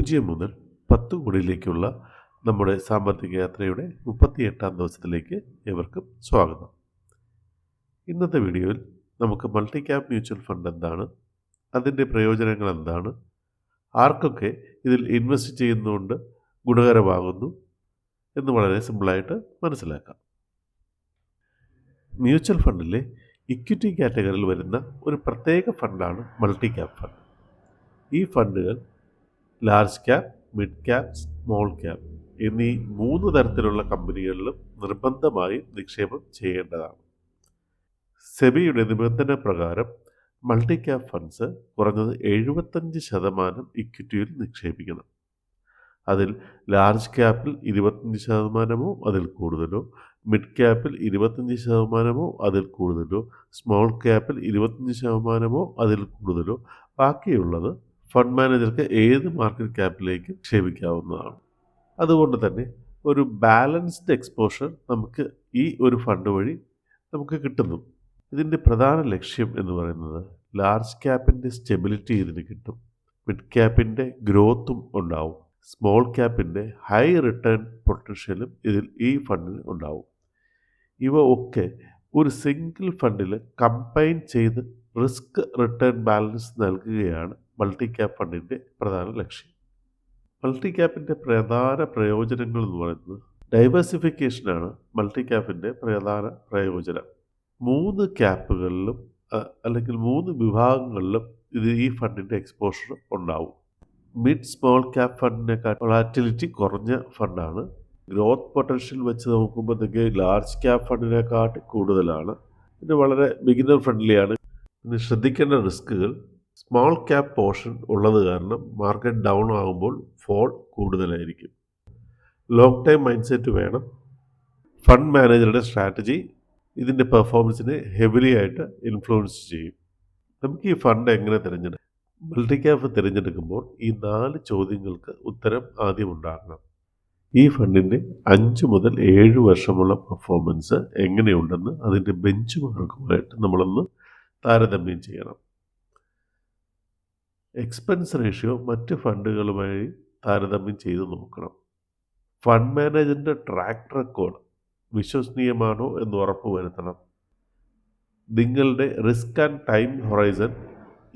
0 മുതൽ 10 കോടിയിലേക്കുള്ള നമ്മുടെ സാമ്പത്തിക യാത്രയുടെ 38ാം ദിവസത്തിലേക്ക് ഏവർക്കും സ്വാഗതം. ഇന്നത്തെ വീഡിയോയിൽ നമുക്ക് മൾട്ടി ക്യാപ് മ്യൂച്വൽ ഫണ്ട് എന്താണ്, അതിൻ്റെ പ്രയോജനങ്ങൾ എന്താണ്, ആർക്കൊക്കെ ഇതിൽ ഇൻവെസ്റ്റ് ചെയ്യുന്നതുകൊണ്ട് ഗുണകരമാകുന്നു എന്ന് വളരെ സിമ്പിളായിട്ട് മനസ്സിലാക്കാം. മ്യൂച്വൽ ഫണ്ടിലെ ഇക്വിറ്റി കാറ്റഗറിയിൽ വരുന്ന ഒരു പ്രത്യേക ഫണ്ടാണ് മൾട്ടി ക്യാപ് ഫണ്ട്. ഈ ഫണ്ടുകൾ large cap, mid cap, small cap എന്നീ 3 തരത്തിലുള്ള കമ്പനികളിലും നിർബന്ധമായും നിക്ഷേപം ചെയ്യേണ്ടതാണ്. സെബിയുടെ നിബന്ധന പ്രകാരം മൾട്ടി ക്യാപ് ഫണ്ട്സ് കുറഞ്ഞത് 75% ഇക്വിറ്റിയിൽ നിക്ഷേപിക്കണം. അതിൽ ലാർജ് ക്യാപ്പിൽ 25%, അതിൽ കൂടുതലോ, മിഡ് ക്യാപ്പിൽ 25%, അതിൽ കൂടുതലോ, സ്മോൾ ക്യാപ്പിൽ 25%, അതിൽ കൂടുതലോ, ബാക്കിയുള്ളത് ഫണ്ട് മാനേജർക്ക് ഏത് മാർക്കറ്റ് ക്യാപ്പിലേക്ക് നിക്ഷേപിക്കാവുന്നതാണ്. അതുകൊണ്ട് തന്നെ ഒരു ബാലൻസ്ഡ് എക്സ്പോഷർ നമുക്ക് ഈ ഒരു ഫണ്ട് വഴി നമുക്ക് കിട്ടുന്നു. ഇതിൻ്റെ പ്രധാന ലക്ഷ്യം എന്ന് പറയുന്നത് ലാർജ് ക്യാപ്പിൻ്റെ സ്റ്റെബിലിറ്റി ഇതിന് കിട്ടും, മിഡ് ക്യാപ്പിൻ്റെ ഗ്രോത്തും ഉണ്ടാവും, സ്മോൾ ക്യാപ്പിൻ്റെ ഹൈ റിട്ടേൺ പൊട്ടൻഷ്യലും ഈ ഫണ്ടിന് ഉണ്ടാവും. ഇവ ഒക്കെ ഒരു സിംഗിൾ ഫണ്ടിൽ കമ്പൈൻ ചെയ്ത് റിസ്ക് റിട്ടേൺ ബാലൻസ് നൽകുകയാണ് മൾട്ടി ക്യാപ് ഫണ്ടിൻ്റെ പ്രധാന ലക്ഷ്യം. മൾട്ടി ക്യാപ്പിൻ്റെ പ്രധാന പ്രയോജനങ്ങൾ എന്ന് പറയുന്നത് ഡൈവേഴ്സിഫിക്കേഷനാണ്. മൾട്ടി ക്യാപ്പിൻ്റെ പ്രധാന പ്രയോജനം 3 ക്യാപ്പുകളിലും അല്ലെങ്കിൽ 3 വിഭാഗങ്ങളിലും ഈ ഫണ്ടിൻ്റെ എക്സ്പോഷർ ഉണ്ടാവും. മിഡ് സ്മോൾ ക്യാപ് ഫണ്ടിനേക്കാൾ വൊളാറ്റിലിറ്റി കുറഞ്ഞ ഫണ്ടാണ്. ഗ്രോത്ത് പൊട്ടൻഷ്യൽ വെച്ച് നോക്കുമ്പോഴത്തേക്ക് ലാർജ് ക്യാപ് ഫണ്ടിനെക്കാട്ടി കൂടുതലാണ്. ഇത് വളരെ ബിഗിനർ ഫ്രണ്ട്ലിയാണ്. പിന്നെ ശ്രദ്ധിക്കേണ്ട റിസ്കുകൾ: സ്മോൾ ക്യാപ് പോർഷൻ ഉള്ളത് കാരണം മാർക്കറ്റ് ഡൗൺ ആകുമ്പോൾ ഫോൾ കൂടുതലായിരിക്കും. ലോങ് ടൈം മൈൻഡ് സെറ്റ് വേണം. ഫണ്ട് മാനേജറുടെ സ്ട്രാറ്റജി ഇതിൻ്റെ പെർഫോമൻസിനെ ഹെവിലി ആയിട്ട് ഇൻഫ്ലുവൻസ് ചെയ്യും. നമുക്ക് ഈ ഫണ്ട് എങ്ങനെ തിരഞ്ഞെടുക്കാം? മൾട്ടി ക്യാപ് തിരഞ്ഞെടുക്കുമ്പോൾ ഈ 4 ചോദ്യങ്ങൾക്ക് ഉത്തരം ആദ്യം ഉണ്ടാകണം. ഈ ഫണ്ടിൻ്റെ 5 മുതൽ 7 വർഷമുള്ള പെർഫോമൻസ് എങ്ങനെയുണ്ടെന്ന് അതിൻ്റെ ബെഞ്ച് മാർക്കുമായിട്ട് നമ്മളൊന്ന് താരതമ്യം ചെയ്യണം. എക്സ്പെൻസ് റേഷ്യോ മറ്റ് ഫണ്ടുകളുമായി താരതമ്യം ചെയ്ത് നോക്കണം. ഫണ്ട് മാനേജറിൻ്റെ ട്രാക്ക് റെക്കോർഡ് വിശ്വസനീയമാണോ എന്ന് ഉറപ്പ് വരുത്തണം. നിങ്ങളുടെ റിസ്ക് ആൻഡ് ടൈം ഹൊറൈസൺ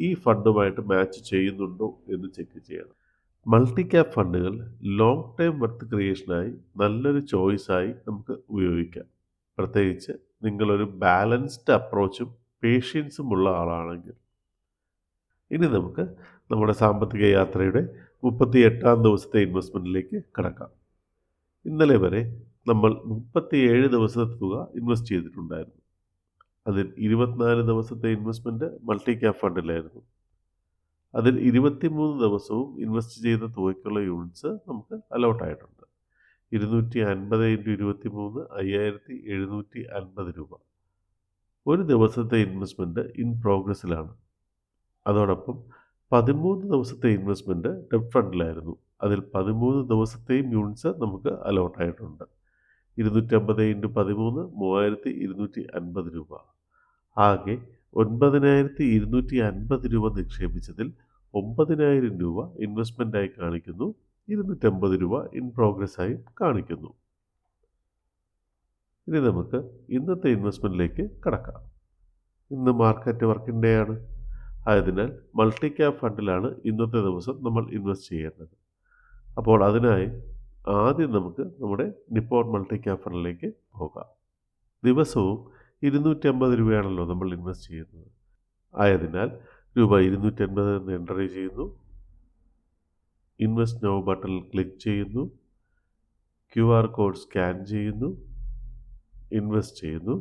ഈ ഫണ്ടുമായിട്ട് മാച്ച് ചെയ്യുന്നുണ്ടോ എന്ന് ചെക്ക് ചെയ്യണം. മൾട്ടി ക്യാപ് ഫണ്ടുകൾ ലോങ് ടൈം വെൽത്ത് ക്രിയേഷനായി നല്ലൊരു ചോയ്സായി നമുക്ക് ഉപയോഗിക്കാം, പ്രത്യേകിച്ച് നിങ്ങളൊരു ബാലൻസ്ഡ് അപ്രോച്ചും പേഷ്യൻസും ഉള്ള ആളാണെങ്കിൽ. ഇനി നമുക്ക് നമ്മുടെ സാമ്പത്തിക യാത്രയുടെ 38ാം ദിവസത്തെ ഇൻവെസ്റ്റ്മെൻറ്റിലേക്ക് കടക്കാം. ഇന്നലെ വരെ നമ്മൾ 37 ദിവസത്തെ തുക ഇൻവെസ്റ്റ് ചെയ്തിട്ടുണ്ടായിരുന്നു. അതിൽ 24 ദിവസത്തെ ഇൻവെസ്റ്റ്മെൻറ്റ് മൾട്ടി ക്യാപ് ഫണ്ടിലായിരുന്നു. അതിൽ 23 ദിവസവും ഇൻവെസ്റ്റ് ചെയ്ത തുകയ്ക്കുള്ള യൂണിറ്റ്സ് നമുക്ക് അലോട്ടായിട്ടുണ്ട്. 250 × 23 5750 രൂപ. ഒരു ദിവസത്തെ ഇൻവെസ്റ്റ്മെൻറ്റ് ഇൻ പ്രോഗ്രസ്സിലാണ്. അതോടൊപ്പം 13 ദിവസത്തെ ഇൻവെസ്റ്റ്മെൻറ്റ് ഡെബ്റ്റ് ഫണ്ടിലായിരുന്നു. അതിൽ 13 ദിവസത്തെയും യൂണിറ്റ്സ് നമുക്ക് അലോട്ടായിട്ടുണ്ട്. 250 × 13 3250 രൂപ. ആകെ 9250 രൂപ നിക്ഷേപിച്ചതിൽ 9000 രൂപ ഇൻവെസ്റ്റ്മെൻറ്റായി കാണിക്കുന്നു, 250 രൂപ ഇൻ പ്രോഗ്രസ് ആയി കാണിക്കുന്നു. ഇനി നമുക്ക് ഇന്നത്തെ ഇൻവെസ്റ്റ്മെൻറ്റിലേക്ക് കടക്കാം. ഇന്ന് മാർക്കറ്റ് വർക്കിംഗ് ഡേ ആണ്. ആയതിനാൽ മൾട്ടി ക്യാപ് ഫണ്ടിലാണ് ഇന്നത്തെ ദിവസം നമ്മൾ ഇൻവെസ്റ്റ് ചെയ്യേണ്ടത്. അപ്പോൾ അതിനായി ആദ്യം നമുക്ക് നമ്മുടെ നിപ്പോൺ മൾട്ടി ക്യാപ് ഫണ്ടിലേക്ക് പോകാം. ദിവസവും 250 രൂപയാണല്ലോ നമ്മൾ ഇൻവെസ്റ്റ് ചെയ്യുന്നത്. ആയതിനാൽ രൂപ 250 എന്ന് എൻ്റർ ചെയ്യുന്നു. ഇൻവെസ്റ്റ് നൗ ബട്ടണിൽ ക്ലിക്ക് ചെയ്യുന്നു. QR കോഡ് സ്കാൻ ചെയ്യുന്നു. ഇൻവെസ്റ്റ് ചെയ്യുന്നു.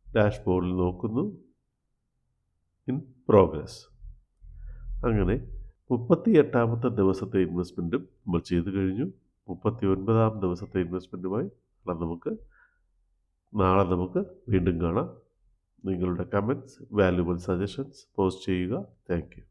ഡാഷ്ബോർഡിൽ നോക്കുന്നു. In progress. അങ്ങനെ 38ാമത്തെ ദിവസത്തെ ഇൻവെസ്റ്റ്മെൻറ്റും നമ്മൾ ചെയ്തു കഴിഞ്ഞു. 39ാം ദിവസത്തെ ഇൻവെസ്റ്റ്മെൻറ്റുമായി നാളെ നമുക്ക് വീണ്ടും കാണാം. നിങ്ങളുടെ കമൻറ്റ്സ്, വാല്യുബിൾ സജഷൻസ് പോസ്റ്റ് ചെയ്യുക. Thank you.